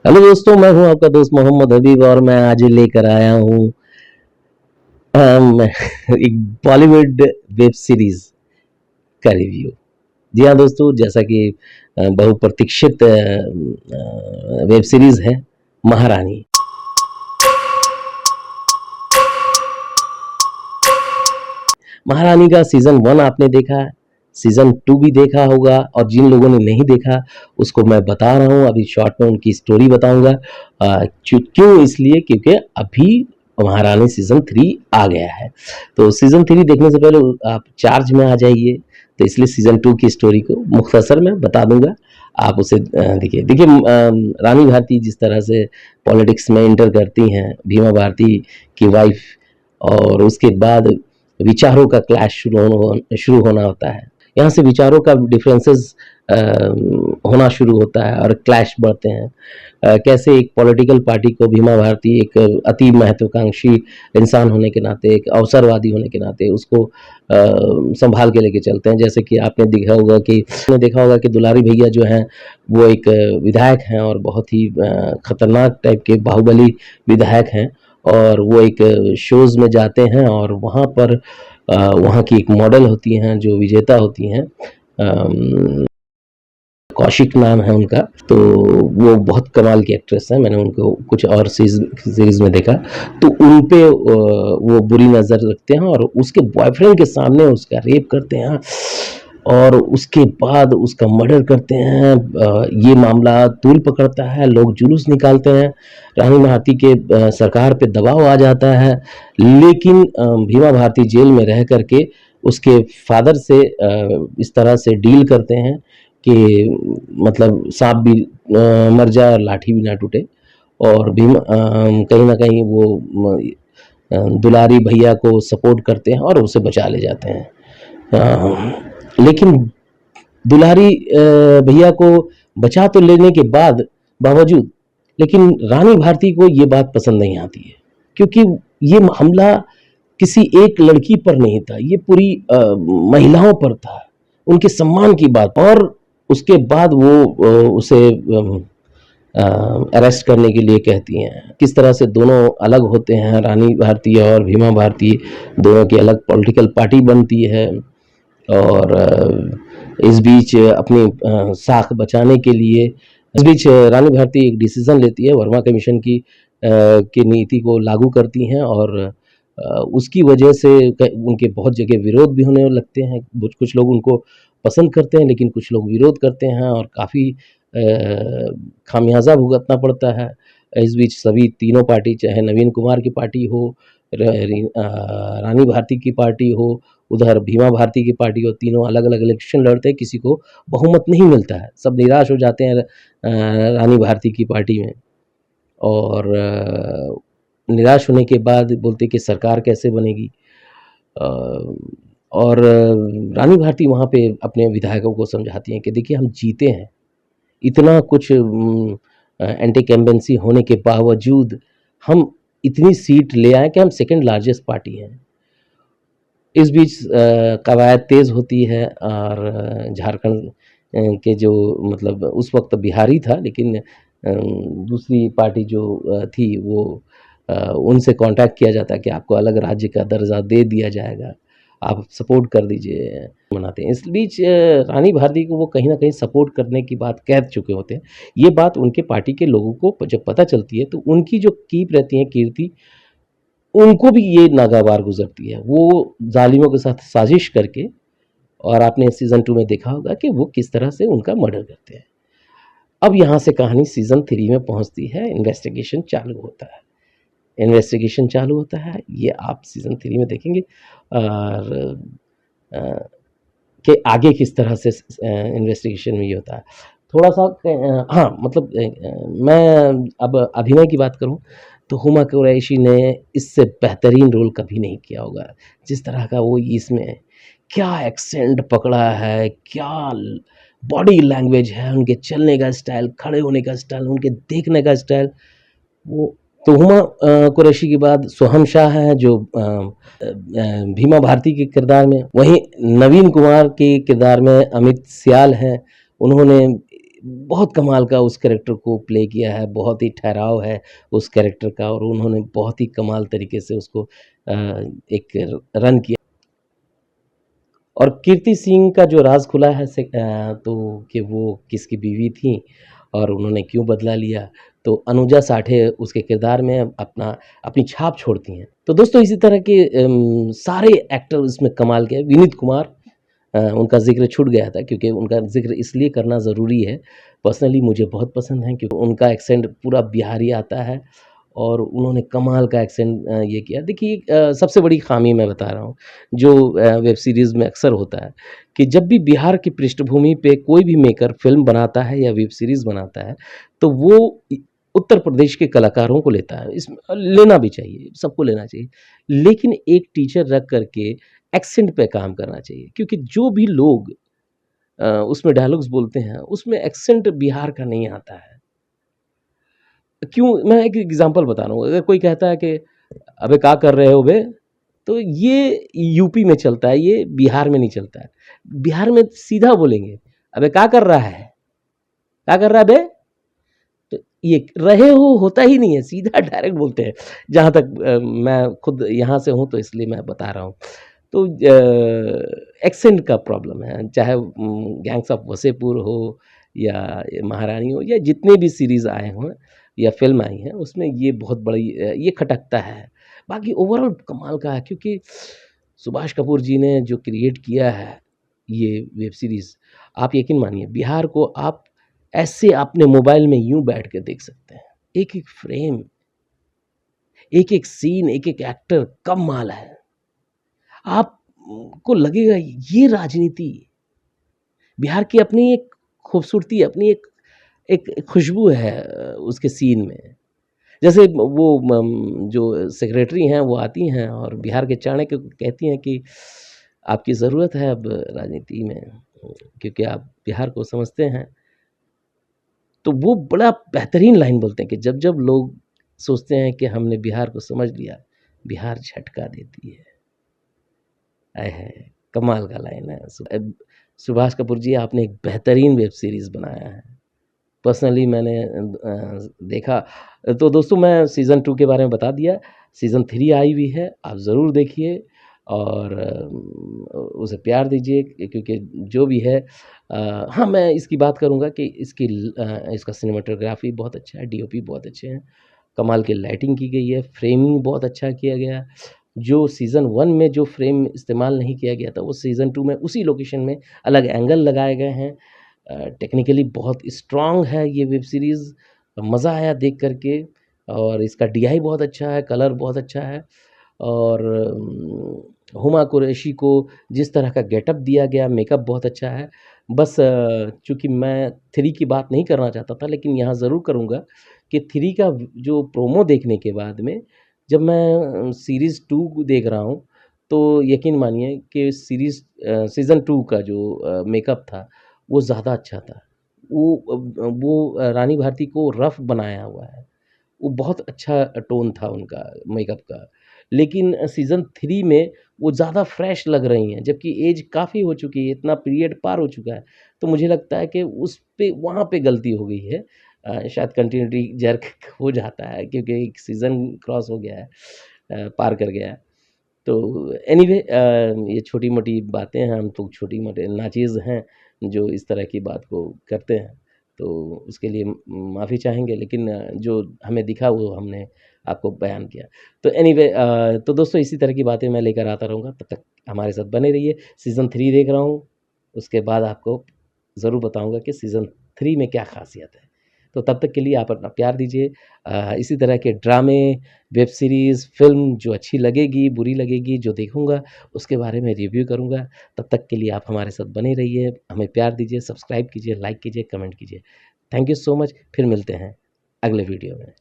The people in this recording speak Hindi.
हेलो दोस्तों, मैं हूं आपका दोस्त मोहम्मद हबीब और मैं आज लेकर आया हूं एक बॉलीवुड वेब सीरीज का रिव्यू। जी हाँ दोस्तों, जैसा कि बहुप्रतीक्षित वेब सीरीज है महारानी। महारानी का सीजन 1 आपने देखा है, सीजन 2 भी देखा होगा और जिन लोगों ने नहीं देखा उसको मैं बता रहा हूँ, अभी शॉर्ट में उनकी स्टोरी बताऊंगा। क्यों? इसलिए क्योंकि अभी महारानी सीजन 3 आ गया है, तो सीजन 3 देखने से पहले आप चार्ज में आ जाइए। तो इसलिए सीजन 2 की स्टोरी को मुख्तसर में बता दूंगा, आप उसे देखिए। रानी भारती जिस तरह से पॉलिटिक्स में इंटर करती हैं, भीमा भारती की वाइफ, और उसके बाद विचारों का क्लैश शुरू होना होता है। यहाँ से विचारों का डिफरेंसेस होना शुरू होता है और क्लैश बढ़ते हैं। कैसे एक पॉलिटिकल पार्टी को भीमा भारती एक अति महत्वाकांक्षी इंसान होने के नाते, एक अवसरवादी होने के नाते उसको संभाल के लेके चलते हैं। जैसे कि आपने देखा होगा कि दुलारी भैया जो हैं वो एक विधायक हैं और बहुत ही खतरनाक टाइप के बाहुबली विधायक हैं, और वो एक शोज़ में जाते हैं और वहाँ पर वहाँ की एक मॉडल होती हैं जो विजेता होती हैं, कौशिक नाम है उनका। तो वो बहुत कमाल की एक्ट्रेस है, मैंने उनको कुछ और सीरीज में देखा। तो उन पे वो बुरी नज़र रखते हैं और उसके बॉयफ्रेंड के सामने उसका रेप करते हैं और उसके बाद उसका मर्डर करते हैं। ये मामला तूल पकड़ता है, लोग जुलूस निकालते हैं, रानी भारती के सरकार पे दबाव आ जाता है। लेकिन भीमा भारती जेल में रह करके उसके फादर से इस तरह से डील करते हैं कि मतलब सांप भी मर जाए और लाठी भी ना टूटे, और कहीं ना कहीं वो दुलारी भैया को सपोर्ट करते हैं और उसे बचा ले जाते हैं। लेकिन दुलारी भैया को बचा तो लेने के बावजूद लेकिन रानी भारती को ये बात पसंद नहीं आती है, क्योंकि ये हमला किसी एक लड़की पर नहीं था, ये पूरी महिलाओं पर था, उनके सम्मान की बात। और उसके बाद वो उसे अरेस्ट करने के लिए कहती हैं। किस तरह से दोनों अलग होते हैं, रानी भारती और भीमा भारती दोनों की अलग पॉलिटिकल पार्टी बनती है, और इस बीच अपनी साख बचाने के लिए इस बीच रानी भारती एक डिसीजन लेती है, वर्मा कमीशन की नीति को लागू करती हैं, और उसकी वजह से उनके बहुत जगह विरोध भी होने लगते हैं। कुछ लोग उनको पसंद करते हैं लेकिन कुछ लोग विरोध करते हैं और काफ़ी खामियाजा भुगतना पड़ता है। इस बीच सभी तीनों पार्टी, चाहे नवीन कुमार की पार्टी हो, रानी भारती की पार्टी हो, उधर भीमा भारती की पार्टी हो, तीनों अलग अलग इलेक्शन लड़ते हैं, किसी को बहुमत नहीं मिलता है, सब निराश हो जाते हैं रानी भारती की पार्टी में। और निराश होने के बाद बोलते कि सरकार कैसे बनेगी। और रानी भारती वहाँ पे अपने विधायकों को समझाती हैं कि देखिए हम जीते हैं, इतना कुछ एंटी-इनकम्बेंसी होने के बावजूद हम इतनी सीट ले आए कि हम सेकंड लार्जेस्ट पार्टी हैं। इस बीच कवायद तेज़ होती है और झारखंड के जो मतलब उस वक्त बिहारी था, लेकिन दूसरी पार्टी जो थी वो उनसे कांटेक्ट किया जाता है कि आपको अलग राज्य का दर्जा दे दिया जाएगा, आप सपोर्ट कर दीजिए, मनाते हैं। इस बीच रानी भारती को वो कहीं ना कहीं सपोर्ट करने की बात कह चुके होते हैं। ये बात उनके पार्टी के लोगों को जब पता चलती है तो उनकी जो कीप रहती है कीर्ति, उनको भी ये नागवार गुजरती है। वो जालिमों के साथ साजिश करके, और आपने सीजन 2 में देखा होगा कि वो किस तरह से उनका मर्डर करते हैं। अब यहाँ से कहानी सीजन 3 में पहुँचती है, इन्वेस्टिगेशन चालू होता है। ये आप सीजन 3 में देखेंगे और कि आगे किस तरह से इन्वेस्टिगेशन में ये होता है। थोड़ा सा हाँ, मतलब मैं अब अभिनय की बात करूँ तो हुमा कुरैशी ने इससे बेहतरीन रोल कभी नहीं किया होगा। जिस तरह का वो इसमें क्या एक्सेंट पकड़ा है, क्या बॉडी लैंग्वेज है, उनके चलने का स्टाइल, खड़े होने का स्टाइल, उनके देखने का स्टाइल। वो तो हुमा कुरैशी के बाद सोहम शाह हैं जो भीमा भारती के किरदार में, वहीं नवीन कुमार के किरदार में अमित सियाल हैं। उन्होंने बहुत कमाल का उस कैरेक्टर को प्ले किया है, बहुत ही ठहराव है उस कैरेक्टर का और उन्होंने बहुत ही कमाल तरीके से उसको एक रन किया। और कीर्ति सिंह का जो राज खुला है तो कि वो किसकी बीवी थी और उन्होंने क्यों बदला लिया, तो अनुजा साठे उसके किरदार में अपनी छाप छोड़ती हैं। तो दोस्तों इसी तरह के सारे एक्टर इसमें कमाल के हैं। विनीत कुमार, उनका ज़िक्र छूट गया था क्योंकि उनका ज़िक्र इसलिए करना ज़रूरी है, पर्सनली मुझे बहुत पसंद हैं क्योंकि उनका एक्सेंट पूरा बिहारी आता है और उन्होंने कमाल का एक्सेंट ये किया। देखिए सबसे बड़ी ख़ामी मैं बता रहा हूँ, जो वेब सीरीज़ में अक्सर होता है कि जब भी बिहार की पृष्ठभूमि पे कोई भी मेकर फ़िल्म बनाता है या वेब सीरीज़ बनाता है, तो वो उत्तर प्रदेश के कलाकारों को लेता है। इसमें लेना भी चाहिए, सबको लेना चाहिए। लेकिन एक टीचर रख कर के एक्सेंट पे काम करना चाहिए क्योंकि जो भी लोग उसमें डायलॉग्स बोलते हैं, उसमें एक्सेंट बिहार का नहीं आता है। क्यों? मैं एक एग्ज़ाम्पल बता रहा हूँ, अगर कोई कहता है कि अबे का कर रहे हो बे? तो ये यूपी में चलता है, ये बिहार में नहीं चलता है। बिहार में सीधा बोलेंगे, अबे का कर रहा है? का कर रहा है बे? तो ये रहे हो होता ही नहीं है, सीधा डायरेक्ट बोलते हैं। जहाँ तक मैं खुद यहाँ से हूँ तो इसलिए मैं बता रहा हूँ। तो एक्सेंट का प्रॉब्लम है, चाहे गैंग्स ऑफ वसेपुर हो या ये महारानी हो या जितने भी सीरीज़ आए हों या फ़िल्म आई हैं, उसमें ये बहुत बड़ी ये खटकता है। बाकी ओवरऑल कमाल का है क्योंकि सुभाष कपूर जी ने जो क्रिएट किया है, ये वेब सीरीज़, आप यकीन मानिए बिहार को आप ऐसे अपने मोबाइल में यूँ बैठ के देख सकते हैं। एक-एक फ्रेम, एक-एक सीन, एक-एक एक्टर कमाल है। आप को लगेगा ये राजनीति, बिहार की अपनी एक खूबसूरती, अपनी एक एक खुशबू है उसके सीन में। जैसे वो जो सेक्रेटरी हैं वो आती हैं और बिहार के चाणक्य को कहती हैं कि आपकी ज़रूरत है अब राजनीति में क्योंकि आप बिहार को समझते हैं। तो वो बड़ा बेहतरीन लाइन बोलते हैं कि जब-जब लोग सोचते हैं कि हमने बिहार को समझ लिया, बिहार झटका देती है। आय हाय! कमाल का लाइन है। सुभाष कपूर जी आपने एक बेहतरीन वेब सीरीज़ बनाया है। पर्सनली मैंने देखा तो दोस्तों मैं सीज़न 2 के बारे में बता दिया। सीज़न 3 आई हुई है, आप ज़रूर देखिए और उसे प्यार दीजिए क्योंकि जो भी है हाँ, मैं इसकी बात करूँगा कि इसका सिनेमेटोग्राफ़ी बहुत अच्छा है, डीओपी बहुत अच्छे हैं, कमाल की लाइटिंग की गई है, फ्रेमिंग बहुत अच्छा किया गया है। जो सीज़न 1 में जो फ्रेम इस्तेमाल नहीं किया गया था, वो सीज़न 2 में उसी लोकेशन में अलग एंगल लगाए गए हैं। टेक्निकली बहुत स्ट्रॉन्ग है ये वेब सीरीज़, मज़ा आया देख कर के और इसका डीआई बहुत अच्छा है, कलर बहुत अच्छा है और हुमा कुरैशी को जिस तरह का गेटअप दिया गया, मेकअप बहुत अच्छा है। बस चूँकि मैं 3 की बात नहीं करना चाहता था, लेकिन यहाँ ज़रूर करूँगा कि 3 का जो प्रोमो देखने के बाद में जब मैं सीरीज़ 2 को देख रहा हूँ, तो यकीन मानिए कि सीज़न 2 का जो मेकअप था, वो ज़्यादा अच्छा था। वो रानी भारती को रफ़ बनाया हुआ है। वो बहुत अच्छा टोन था उनका मेकअप का। लेकिन सीज़न 3 में वो ज़्यादा फ्रेश लग रही हैं, जबकि ऐज काफ़ी हो चुकी है, इतना पीरियड पार हो चुका है। तो मुझे लगता है कि उस पे वहाँ पे गलती हो गई है। शायद कंटिन्यूटी जर्क हो जाता है क्योंकि एक सीज़न क्रॉस हो गया है पार कर गया है। तो एनीवे ये छोटी-मोटी बातें हैं, हम तो छोटी-मोटे नाचीज़ हैं, जो इस तरह की बात को करते हैं। तो उसके लिए माफ़ी चाहेंगे लेकिन जो हमें दिखा वो हमने आपको बयान किया। तो एनीवे तो दोस्तों इसी तरह की बातें मैं लेकर आता रहूँगा, तब तक हमारे साथ बने रहिए। सीज़न 3 देख रहा हूँ, उसके बाद आपको ज़रूर बताऊँगा कि सीज़न 3 में क्या ख़ासियत है। तो तब तक के लिए आप अपना प्यार दीजिए। इसी तरह के ड्रामे, वेब सीरीज़, फ़िल्म जो अच्छी लगेगी, बुरी लगेगी, जो देखूँगा उसके बारे में रिव्यू करूँगा। तब तक के लिए आप हमारे साथ बने रहिए, हमें प्यार दीजिए, सब्सक्राइब कीजिए, लाइक कीजिए, कमेंट कीजिए। Thank you so much. फिर मिलते हैं अगले वीडियो में।